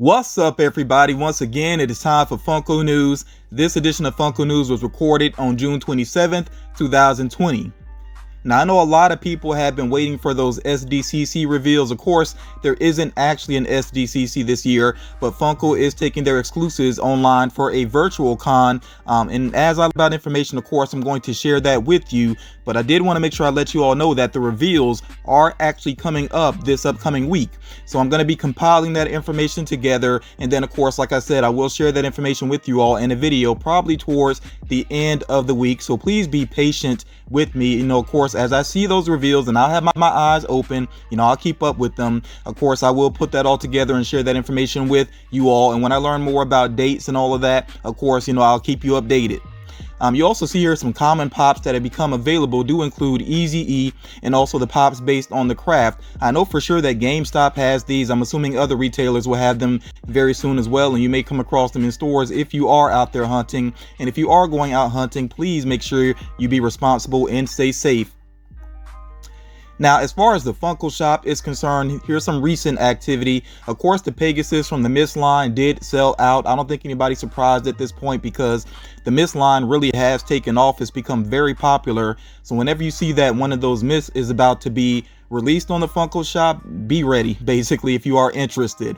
What's up, everybody? Once again, it is time for Funko News. This edition of Funko News was recorded on June 27th, 2020. Now, I know a lot of people have been waiting for those SDCC reveals. Of course, there isn't actually an SDCC this year, but Funko is taking their exclusives online for a virtual con. And as I about information, of course, I'm going to share that with you. But I did want to make sure I let you all know that the reveals are actually coming up this upcoming week. So I'm going to be compiling that information together. And then, of course, like I said, I will share that information with you all in a video probably towards the end of the week. So please be patient with me. Of course, as I see those reveals and I'll have my eyes open, I'll keep up with them. Of course, I will put that all together and share that information with you all. And when I learn more about dates and all of that, of course, I'll keep you updated. You also see here some common pops that have become available do include Eazy-E and also the pops based on the craft. I know for sure that GameStop has these. I'm assuming other retailers will have them very soon as well, and you may come across them in stores if you are out there hunting. And if you are going out hunting, please make sure you be responsible and stay safe. Now, as far as the Funko Shop is concerned, here's some recent activity. Of course, the Pegasus from the Mist line did sell out. I don't think anybody's surprised at this point because the Mist line really has taken off. It's become very popular. So whenever you see that one of those Mists is about to be released on the Funko Shop, be ready, basically, if you are interested.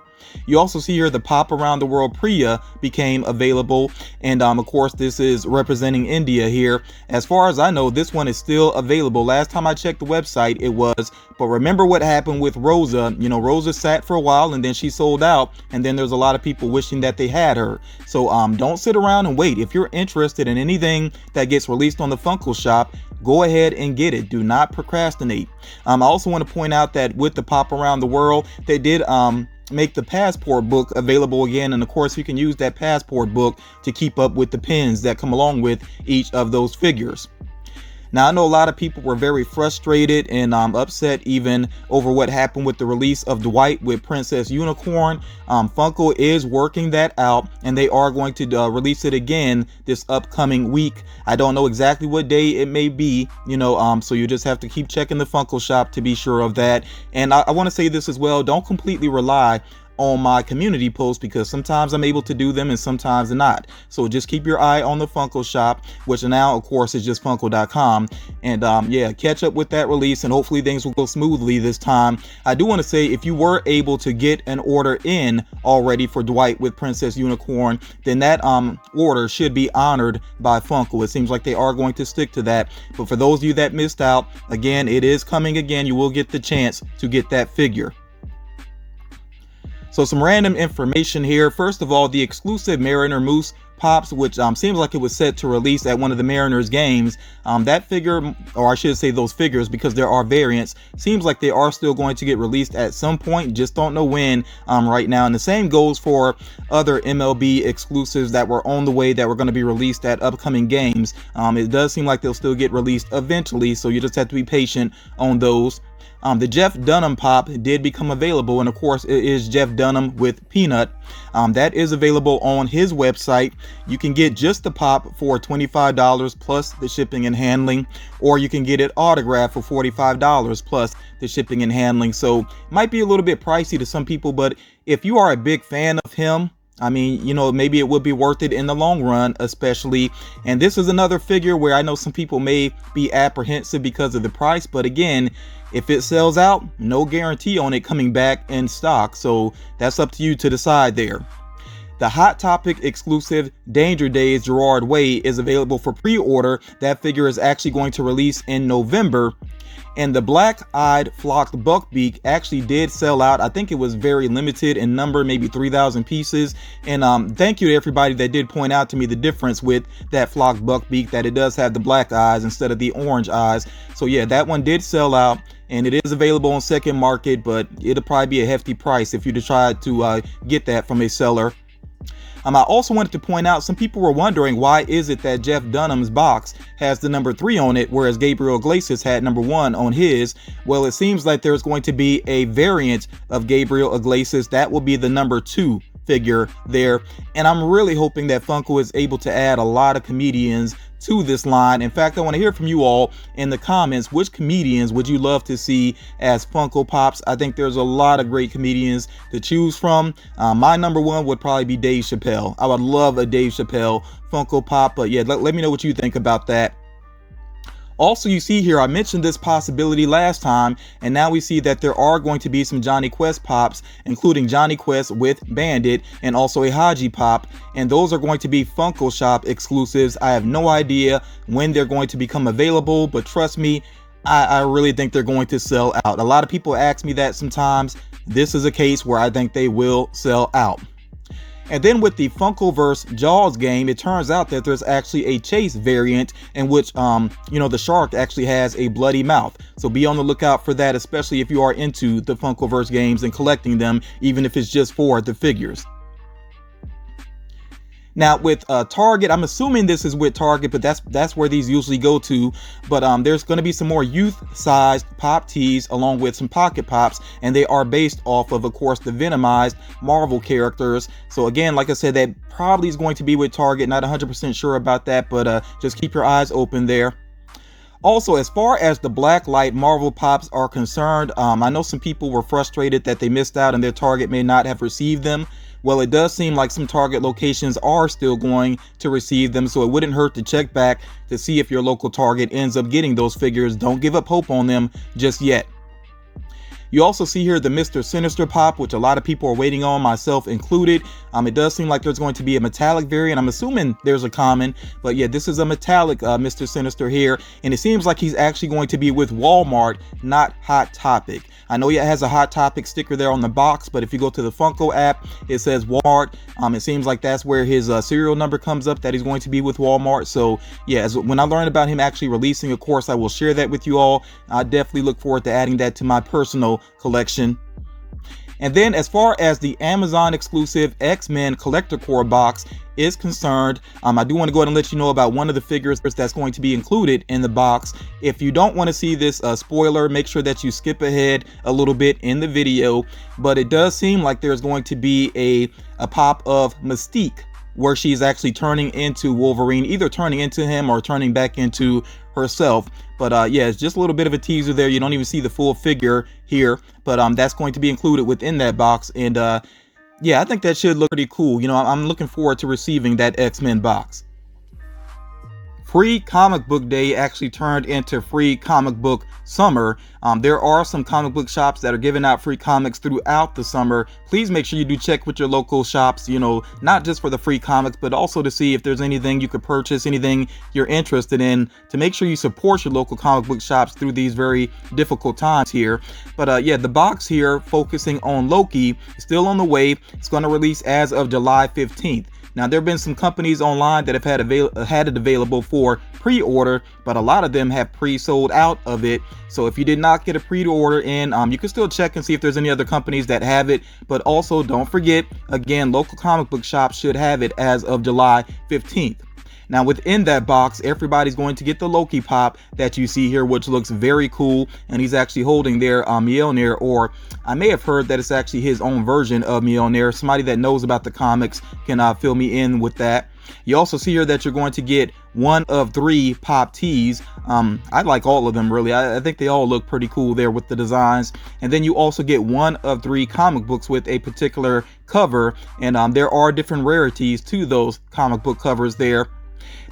You also see here the pop Around the World Priya became available, and of course this is representing India here. As far as I know, this one is still available. Last time I checked the website, it was, but remember what happened with Rosa. Rosa sat for a while and then she sold out, and then there's a lot of people wishing that they had her. So don't sit around and wait. If you're interested in anything that gets released on the Funko Shop, go ahead and get it. Do not procrastinate. I also want to point out that with the pop Around the World, they did make the passport book available again, and of course you can use that passport book to keep up with the pins that come along with each of those figures. Now, I know a lot of people were very frustrated and upset even over what happened with the release of Dwight with Princess Unicorn. Funko is working that out, and they are going to release it again this upcoming week. I don't know exactly what day it may be, so you just have to keep checking the Funko Shop to be sure of that. And I want to say this as well, don't completely rely on my community posts because sometimes I'm able to do them and sometimes not. So just keep your eye on the Funko Shop, which now of course is just funko.com, and yeah, catch up with that release and hopefully things will go smoothly this time. I do want to say, if you were able to get an order in already for Dwight with Princess Unicorn, then that order should be honored by Funko. It seems like they are going to stick to that. But for those of you that missed out, again, it is coming again. You will get the chance to get that figure. So some random information here. First of all, the exclusive Mariner Moose pops, which seems like it was set to release at one of the Mariners games. That figure, or I should say those figures, because there are variants, seems like they are still going to get released at some point. Just don't know when right now. And the same goes for other MLB exclusives that were on the way that were going to be released at upcoming games. It does seem like they'll still get released eventually, so you just have to be patient on those. The Jeff Dunham pop did become available, and of course it is Jeff Dunham with Peanut. That is available on his website. You can get just the pop for $25 plus the shipping and handling, or you can get it autographed for $45 plus the shipping and handling. So it might be a little bit pricey to some people, but if you are a big fan of him, I mean, maybe it would be worth it in the long run, especially. And this is another figure where I know some people may be apprehensive because of the price, but again, if it sells out, no guarantee on it coming back in stock. So that's up to you to decide there. The Hot Topic exclusive Danger Days Gerard Way is available for pre-order. That figure is actually going to release in November. And the black-eyed flocked buckbeak actually did sell out. I think it was very limited in number, maybe 3,000 pieces. And thank you to everybody that did point out to me the difference with that flocked buckbeak, that it does have the black eyes instead of the orange eyes. So yeah, that one did sell out, and it is available on second market, but it'll probably be a hefty price if you try to get that from a seller. I also wanted to point out, some people were wondering, why is it that Jeff Dunham's box has the number 3 on it, whereas Gabriel Iglesias had number 1 on his? Well, it seems like there's going to be a variant of Gabriel Iglesias that will be the number 2 figure there, and I'm really hoping that Funko is able to add a lot of comedians to this line. In fact, I want to hear from you all in the comments. Which comedians would you love to see as Funko Pops? I think there's a lot of great comedians to choose from. My number one would probably be Dave Chappelle. I would love a Dave Chappelle Funko Pop, but yeah, let me know what you think about that. Also, you see here, I mentioned this possibility last time, and now we see that there are going to be some Johnny Quest Pops, including Johnny Quest with Bandit and also a Haji Pop, and those are going to be Funko Shop exclusives. I have no idea when they're going to become available, but trust me, I really think they're going to sell out. A lot of people ask me that sometimes. This is a case where I think they will sell out. And then with the Funkoverse Jaws game, it turns out that there's actually a chase variant in which, the shark actually has a bloody mouth. So be on the lookout for that, especially if you are into the Funkoverse games and collecting them, even if it's just for the figures. Now with Target, I'm assuming this is with Target, but that's where these usually go to. But there's going to be some more youth-sized pop tees along with some pocket pops, and they are based off of course, the Venomized Marvel characters. So again, like I said, that probably is going to be with Target. Not 100% sure about that, but just keep your eyes open there. Also, as far as the Blacklight Marvel Pops are concerned, I know some people were frustrated that they missed out and their Target may not have received them. Well, it does seem like some Target locations are still going to receive them, so it wouldn't hurt to check back to see if your local Target ends up getting those figures. Don't give up hope on them just yet. You also see here the Mr. Sinister Pop, which a lot of people are waiting on, myself included. It does seem like there's going to be a metallic variant. I'm assuming there's a common, but yeah, this is a metallic Mr. Sinister here, and it seems like he's actually going to be with Walmart, not Hot Topic. I know it has a Hot Topic sticker there on the box, but if you go to the Funko app, it says Walmart. It seems like that's where his serial number comes up, that he's going to be with Walmart. So yeah, when I learn about him actually releasing, of course, I will share that with you all. I definitely look forward to adding that to my personal collection. And then as far as the Amazon exclusive X-Men Collector Core box is concerned, I do want to go ahead and let you know about one of the figures that's going to be included in the box. If you don't want to see this spoiler, make sure that you skip ahead a little bit in the video, but it does seem like there's going to be a pop of Mystique, where she's actually turning into Wolverine, either turning into him or turning back into herself. But yeah, it's just a little bit of a teaser there. You don't even see the full figure here, but that's going to be included within that box. And yeah, I think that should look pretty cool. I'm looking forward to receiving that X-Men box. Free Comic Book Day actually turned into Free Comic Book Summer. There are some comic book shops that are giving out free comics throughout the summer. Please make sure you do check with your local shops, not just for the free comics, but also to see if there's anything you could purchase, anything you're interested in, to make sure you support your local comic book shops through these very difficult times here. But yeah, the box here focusing on Loki is still on the way. It's going to release as of July 15th. Now, there have been some companies online that have had it available for pre-order, but a lot of them have pre-sold out of it. So if you did not get a pre-order in, you can still check and see if there's any other companies that have it. But also, don't forget, again, local comic book shops should have it as of July 15th. Now within that box, everybody's going to get the Loki pop that you see here, which looks very cool, and he's actually holding their Mjolnir, or I may have heard that it's actually his own version of Mjolnir. Somebody that knows about the comics can fill me in with that. You also see here that you're going to get one of 3 pop tees. I like all of them, really. I think they all look pretty cool there with the designs. And then you also get one of 3 comic books with a particular cover, and there are different rarities to those comic book covers there.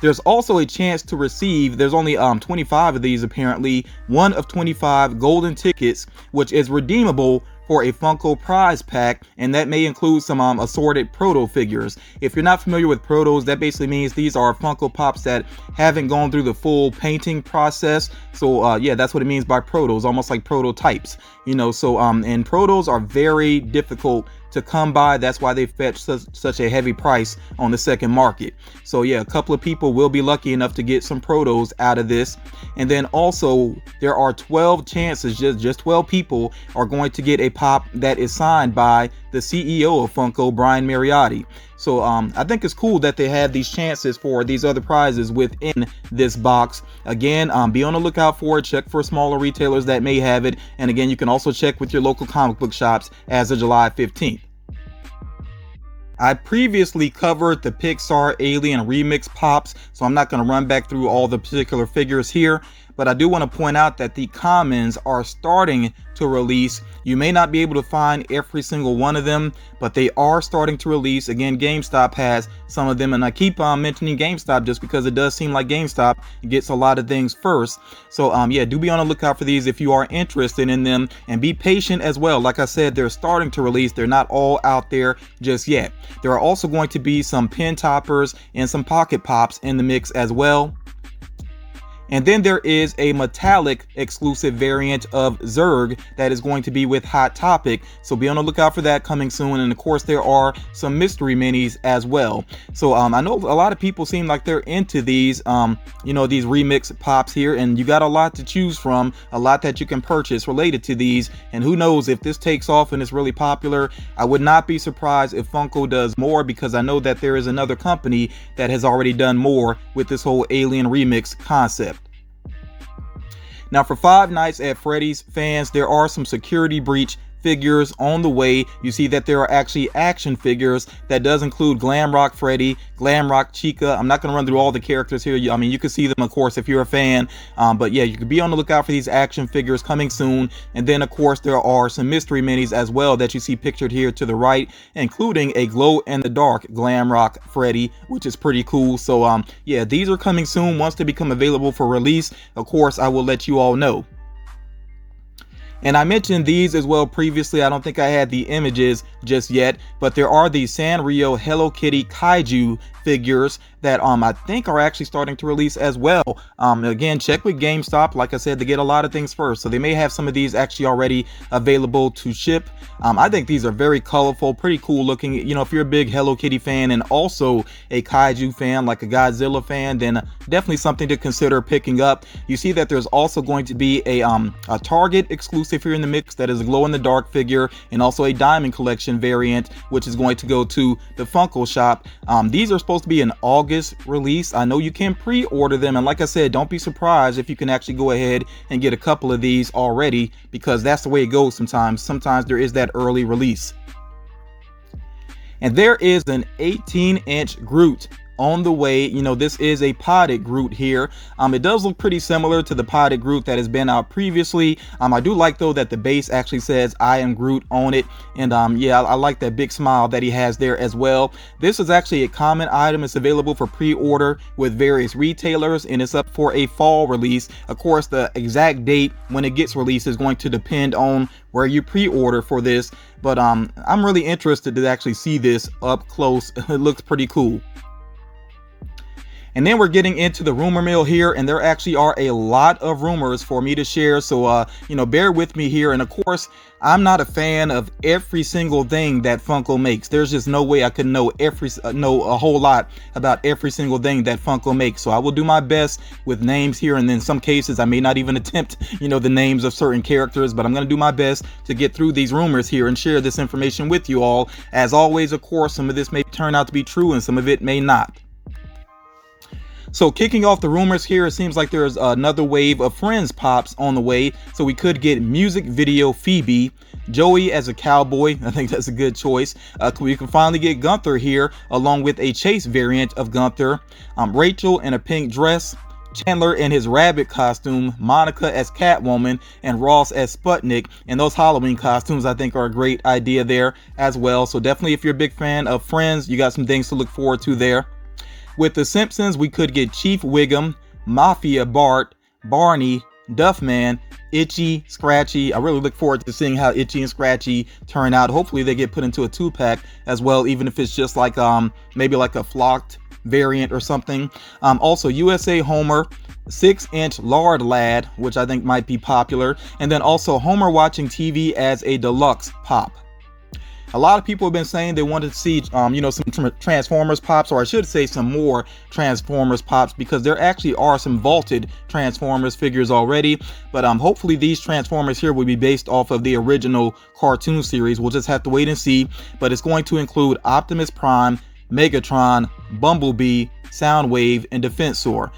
There's also a chance to receive, there's only 25 of these apparently, one of 25 golden tickets, which is redeemable for a Funko prize pack, and that may include some assorted proto figures. If you're not familiar with protos, that basically means these are Funko Pops that haven't gone through the full painting process. So yeah, that's what it means by protos, almost like prototypes, and protos are very difficult to come by. That's why they fetch such a heavy price on the second market. So yeah, a couple of people will be lucky enough to get some protos out of this. And then also there are 12 chances, just 12 people are going to get a pop that is signed by the CEO of Funko, Brian Mariotti. So I think it's cool that they have these chances for these other prizes within this box. Again, be on the lookout for it. Check for smaller retailers that may have it. And again, you can also check with your local comic book shops as of July 15th. I previously covered the Pixar Alien Remix Pops, so I'm not going to run back through all the particular figures here, but I do want to point out that the commons are starting to release. You may not be able to find every single one of them, but they are starting to release. Again, GameStop has some of them, and I keep mentioning GameStop just because it does seem like GameStop gets a lot of things first. So yeah, do be on the lookout for these if you are interested in them, and be patient as well. Like I said, they're starting to release. They're not all out there just yet. There are also going to be some pin toppers and some pocket pops in the mix as well. And then there is a metallic exclusive variant of Zurg that is going to be with Hot Topic, so be on the lookout for that coming soon. And of course there are some mystery minis as well. So I know a lot of people seem like they're into these you know, these remix pops here, and you got a lot to choose from, a lot that you can purchase related to these. And who knows, if this takes off and it's really popular, I would not be surprised if Funko does more, because I know that there is another company that has already done more with this whole Alien Remix concept. Now, for Five Nights at Freddy's fans, there are some security breach figures on the way. You see that there are actually action figures. That does include Glamrock Freddy, Glamrock Chica. I'm not going to run through all the characters here. I mean, you can see them, of course, if you're a fan. But yeah, you can be on the lookout for these action figures coming soon. And then, of course, there are some mystery minis as well that you see pictured here to the right, including a glow-in-the-dark Glamrock Freddy, which is pretty cool. So yeah, these are coming soon. Once they become available for release, of course, I will let you all know. And I mentioned these as well previously. I don't think I had the images just yet, but there are the Sanrio Hello Kitty Kaiju figures that I think are actually starting to release as well. Again, check with GameStop, like I said, to get a lot of things first. So they may have some of these actually already available to ship. I think these are very colorful, pretty cool looking. You know, if you're a big Hello Kitty fan and also a Kaiju fan, like a Godzilla fan, then definitely something to consider picking up. You see that there's also going to be a Target exclusive here in the mix that is a glow-in-the-dark figure, and also a Diamond Collection variant, which is going to go to the Funko Shop. These are supposed to be an August release. I know you can pre-order them, and like I said, don't be surprised if you can actually go ahead and get a couple of these already, because that's the way it goes sometimes. Sometimes there is that early release. And there is an 18-inch Groot on the way. You know, this is a potted Groot here. It does look pretty similar to the potted Groot that has been out previously. I do like though that the base actually says "I am Groot" on it, and yeah, I like that big smile that he has there as well. This is actually a common item. It's available for pre-order with various retailers, and it's up for a fall release. Of course, the exact date when it gets released is going to depend on where you pre-order for this, but I'm really interested to actually see this up close. It looks pretty cool. And then we're getting into the rumor mill here, and there actually are a lot of rumors for me to share, so you know, bear with me here. And of course, I'm not a fan of every single thing that Funko makes. There's just no way I could know a whole lot about every single thing that Funko makes. So I will do my best with names here, and in some cases I may not even attempt, you know, the names of certain characters, but I'm going to do my best to get through these rumors here and share this information with you all. As always, of course, some of this may turn out to be true and some of it may not. So kicking off the rumors here, it seems like there's another wave of Friends pops on the way. So we could get music video Phoebe, Joey as a cowboy. I think that's a good choice. We can finally get Gunther here, along with a Chase variant of Gunther, Rachel in a pink dress, Chandler in his rabbit costume, Monica as Catwoman, and Ross as Sputnik. And those Halloween costumes, I think, are a great idea there as well. So definitely, if you're a big fan of Friends, you got some things to look forward to there. With The Simpsons, we could get Chief Wiggum, Mafia Bart, Barney, Duffman, Itchy, Scratchy. I really look forward to seeing how Itchy and Scratchy turn out. Hopefully they get put into a 2-pack as well, even if it's just like maybe like a flocked variant or something. Also USA Homer, 6-inch Lard Lad, which I think might be popular, and then also Homer watching TV as a deluxe pop. A lot of people have been saying they wanted to see, you know, some Transformers pops, or I should say some more Transformers pops, because there actually are some vaulted Transformers figures already. But hopefully these Transformers here will be based off of the original cartoon series. We'll just have to wait and see. But it's going to include Optimus Prime, Megatron, Bumblebee, Soundwave, and Defensor.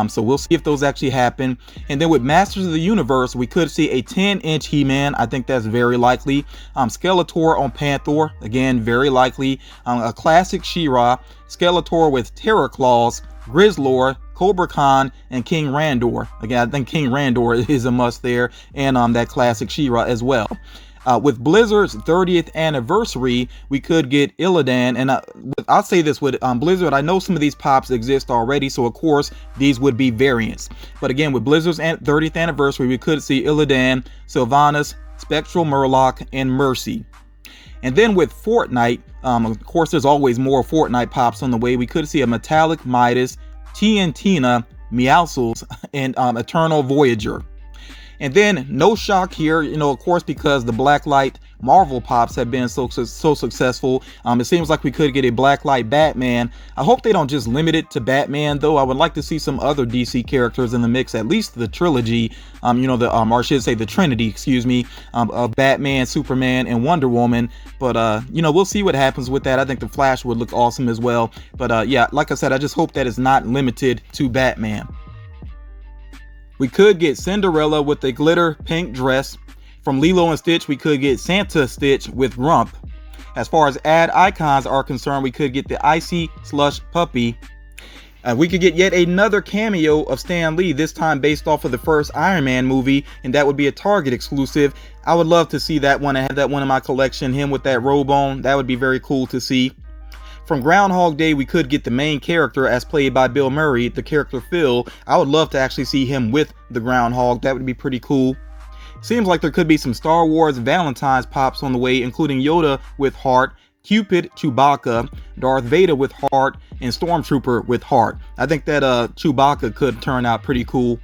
So we'll see if those actually happen. And then with Masters of the Universe, we could see a 10-inch He-Man. I think that's very likely. Skeletor on Panther, again, very likely. A classic She-Ra, Skeletor with Terror Claws, Grizzlor, Cobra Khan, and King Randor. Again, I think King Randor is a must there, and that classic She-Ra as well. With Blizzard's 30th anniversary, we could get Illidan, and I'll say this with Blizzard, I know some of these pops exist already, so of course these would be variants. But again, with Blizzard's 30th anniversary, we could see Illidan, Sylvanas, Spectral Murloc, and Mercy. And then with Fortnite, of course there's always more Fortnite pops on the way. We could see a Metallic Midas, TNTina, Meowscles, and Eternal Voyager. And then, no shock here, of course, because the Blacklight Marvel pops have been so successful. It seems like we could get a Blacklight Batman. I hope they don't just limit it to Batman, though. I would like to see some other DC characters in the mix, at least the trilogy, or I should say the Trinity, excuse me, of Batman, Superman, and Wonder Woman. But, we'll see what happens with that. I think the Flash would look awesome as well. But, yeah, like I said, I just hope that it's not limited to Batman. We could get Cinderella with a glitter pink dress. From Lilo and Stitch, we could get Santa Stitch with Grump. As far as ad icons are concerned, we could get the Icy Slush Puppy. We could get yet another cameo of Stan Lee, this time based off of the first Iron Man movie, and that would be a Target exclusive. I would love to see that one. I have that one in my collection, him with that robe on. That would be very cool to see. From Groundhog Day, we could get the main character as played by Bill Murray, the character Phil. I would love to actually see him with the Groundhog. That would be pretty cool. Seems like there could be some Star Wars Valentine's pops on the way, including Yoda with heart, Cupid, Chewbacca, Darth Vader with heart, and Stormtrooper with heart. I think that Chewbacca could turn out pretty cool.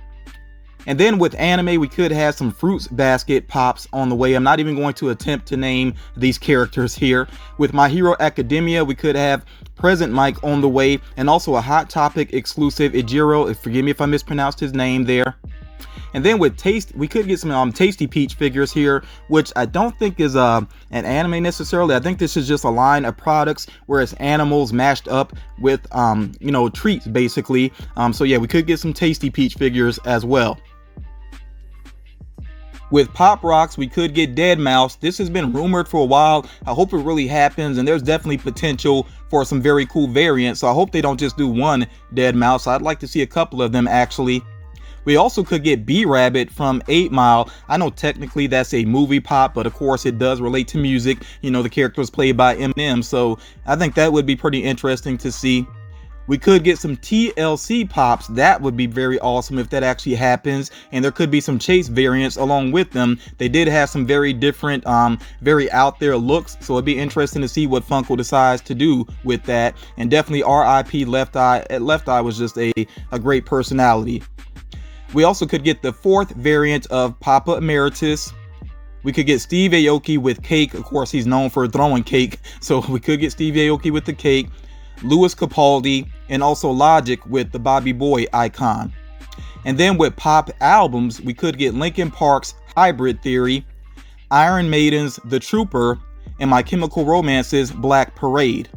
And then with anime, we could have some Fruits Basket pops on the way. I'm not even going to attempt to name these characters here. With My Hero Academia, we could have Present Mike on the way, and also a Hot Topic exclusive Ejiro. Forgive me if I mispronounced his name there. And then with we could get some Tasty Peach figures here, which I don't think is an anime necessarily. I think this is just a line of products where it's animals mashed up with treats basically. So yeah, we could get some Tasty Peach figures as well. With Pop Rocks, we could get Dead Mouse. This has been rumored for a while. I hope it really happens, and there's definitely potential for some very cool variants. So I hope they don't just do one Dead Mouse. I'd like to see a couple of them actually. We also could get B-Rabbit from 8 Mile. I know technically that's a movie pop, but of course it does relate to music. The character was played by Eminem, so I think that would be pretty interesting to see. We could get some TLC pops. That would be very awesome if that actually happens. And there could be some Chase variants along with them. They did have some very different, very out there looks. So it'd be interesting to see what Funko decides to do with that. And definitely RIP Left Eye. Left Eye was just a great personality. We also could get the 4th variant of Papa Emeritus. We could get Steve Aoki with cake. Of course, he's known for throwing cake. So we could get Steve Aoki with the cake. Louis Capaldi, and also Logic with the Bobby Boy icon. And then with pop albums, we could get Linkin Park's Hybrid Theory, Iron Maiden's The Trooper, and My Chemical Romance's Black Parade.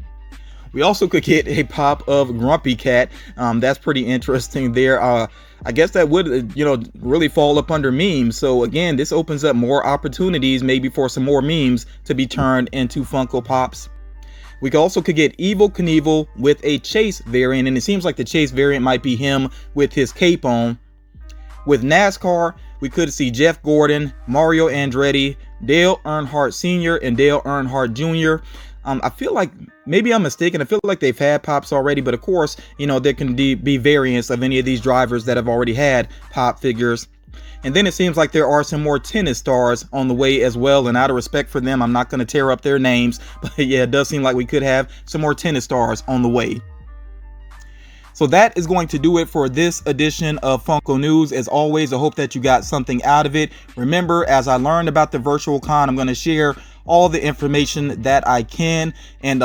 We also could get a pop of Grumpy Cat. That's pretty interesting there. I guess that would, really fall up under memes. So again, this opens up more opportunities maybe for some more memes to be turned into Funko Pops. We also could get Evel Knievel with a Chase variant, and it seems like the Chase variant might be him with his cape on. With NASCAR, we could see Jeff Gordon, Mario Andretti, Dale Earnhardt Sr., and Dale Earnhardt Jr. I feel like, maybe I'm mistaken, I feel like they've had pops already, but of course, there can be variants of any of these drivers that have already had pop figures. And then it seems like there are some more tennis stars on the way as well. And out of respect for them, I'm not going to tear up their names. But yeah, it does seem like we could have some more tennis stars on the way. So that is going to do it for this edition of Funko News. As always, I hope that you got something out of it. Remember, as I learned about the virtual con, I'm going to share all the information that I can. And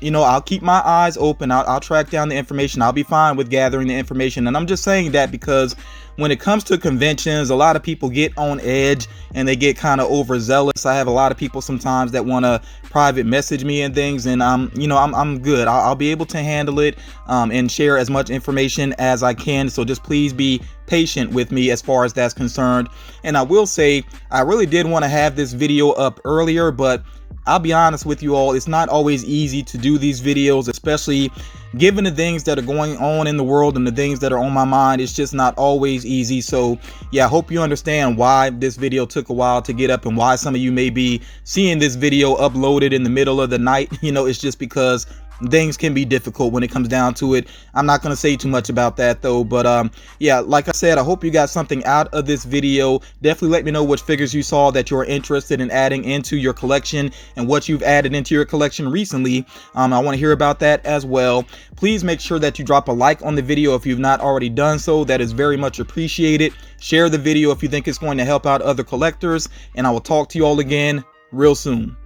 you know, I'll keep my eyes open. I'll track down the information. I'll be fine with gathering the information. And I'm just saying that because when it comes to conventions, a lot of people get on edge and they get kind of overzealous. I have a lot of people sometimes that want to private message me and things, and you know, I'm good. I'll be able to handle it and share as much information as I can. So just please be patient with me as far as that's concerned. And I will say, I really did want to have this video up earlier, but I'll be honest with you all, it's not always easy to do these videos, especially given the things that are going on in the world and the things that are on my mind. It's just not always easy. So yeah, I hope you understand why this video took a while to get up and why some of you may be seeing this video uploaded in the middle of the night. You know, it's just because things can be difficult when it comes down to it. I'm not going to say too much about that though, but yeah, like I said, I hope you got something out of this video. Definitely let me know which figures you saw that you're interested in adding into your collection and what you've added into your collection recently. I want to hear about that as well. Please make sure that you drop a like on the video if you've not already done so. That is very much appreciated. Share the video if you think it's going to help out other collectors, and I will talk to you all again real soon.